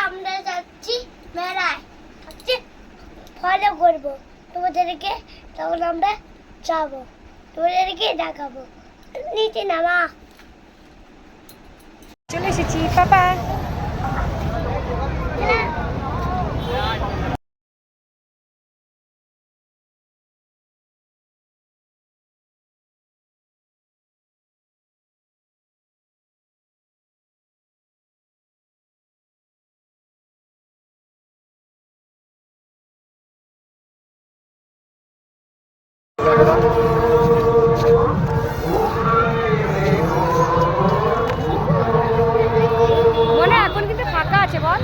আমরা যাচ্ছি মেলায়, ফলো করবো তোমাদেরকে, তখন আমরা যাবো, তোমাদেরকে দেখাবো। নিচে নামা চলে এসেছি পাপা। মনে এখন কিন্তু ফাঁকা আছে বল।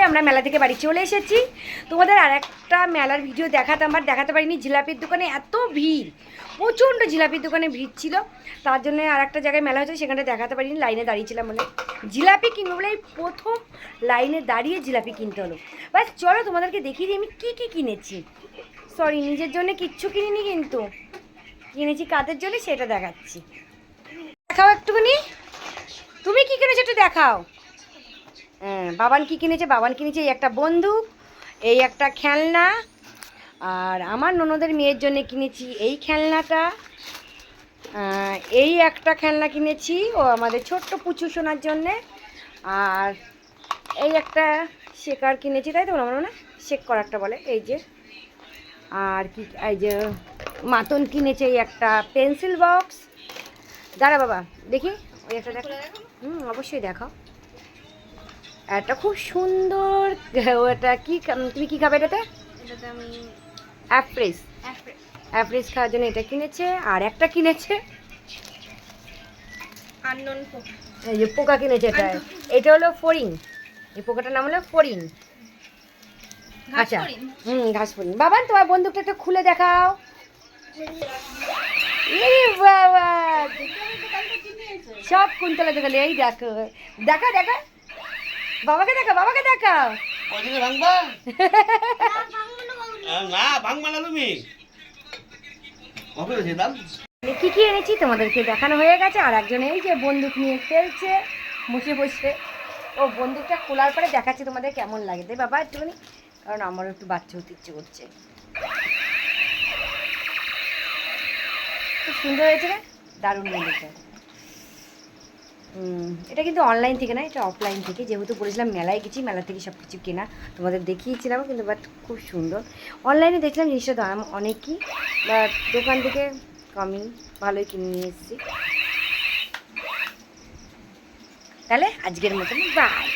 আমরা মেলা থেকে বাড়ি চলে এসেছি। তোমাদের আর একটা মেলার ভিডিও দেখাতে পারিনি। জিলাপির দোকানে এত ভিড়, প্রচণ্ড জিলাপির দোকানে ভিড় ছিল, তার জন্য আর একটা জায়গায় মেলা হয়েছে, সেখানে দেখাতে পারিনি। লাইনে দাঁড়িয়েছিলাম বলে জিলাপি কিনবো বলে প্রথম লাইনে দাঁড়িয়ে জিলাপি কিনতে হলো। বাস চলো তোমাদেরকে দেখিয়ে দিই আমি কী কী কিনেছি। সরি, নিজের জন্য কিচ্ছু কিনিনি, কিন্তু কিনেছি কাদের জন্য সেটা দেখাচ্ছি। দেখাও একটুখানি, তুমি কী কিনেছো একটু দেখাও। হ্যাঁ, বাবান কি কিনেছে? বাবান কিনেছে এই একটা বন্দুক, এই একটা খেলনা, আর আমার ননদের মেয়ের জন্য কিনেছি এই খেলনাটা, এই একটা খেলনা কিনেছি ও আমাদের ছোট্ট পুচু সোনার জন্যে, আর এই একটা শেকার কিনেছি, তাই তো আমার মনে হয় শেক করারটা বলে, এই যে। আর কি, এই যে মাতন কিনেছে এই একটা পেন্সিল বক্স। দাঁড়া বাবা দেখি, ওই একটা দেখো। অবশ্যই দেখাও। একটা খুব সুন্দর, ওটা কি, তুমি কি খাবে এটাতে? আমি অ্যাপ্রেস খাওয়ার জন্য এটা কিনেছে। আর একটা কিনেছে এই যে পোকা কিনেছে, এটা হলো ফড়িং, এই পোকাটার নাম হলো ফড়িং। আচ্ছা, ঘাস ফড়িং। বাবা তোমার বন্দুকটা একটু খুলে দেখাও। বাবা সব কুন্তলা দোকানে, এই দেখো, দেখা দেখা বাবাকে দেখা, বাবাকে দেখাও। কি কি এনেছি তোমাদেরকে দেখানো হয়ে গেছে। আর একজন এই যে বন্দুক নিয়ে খেলছে বসে বসে। ও বন্দুকটা খোলার পরে দেখাচ্ছি তোমাদের কেমন লাগে, তাই বাবা একটুখানি, কারণ আমারও একটু বাচ্চা হতে ইচ্ছে করছে। খুব সুন্দর হয়েছে না, দারুণ বন্দুকটা। এটা কিন্তু অনলাইন থেকে না, এটা অফলাইন থেকে, যেহেতু বলেছিলাম মেলায় গেছি, মেলা থেকে সব কিছু কেনা তোমাদের দেখিয়েছিলাম, কিন্তু বাট খুব সুন্দর। অনলাইনে দেখলাম জিনিসটার দাম অনেকই, বাট দোকান থেকে কমই, ভালোই কিনে নিয়ে এসেছি। তাহলে আজকের মতন বাই।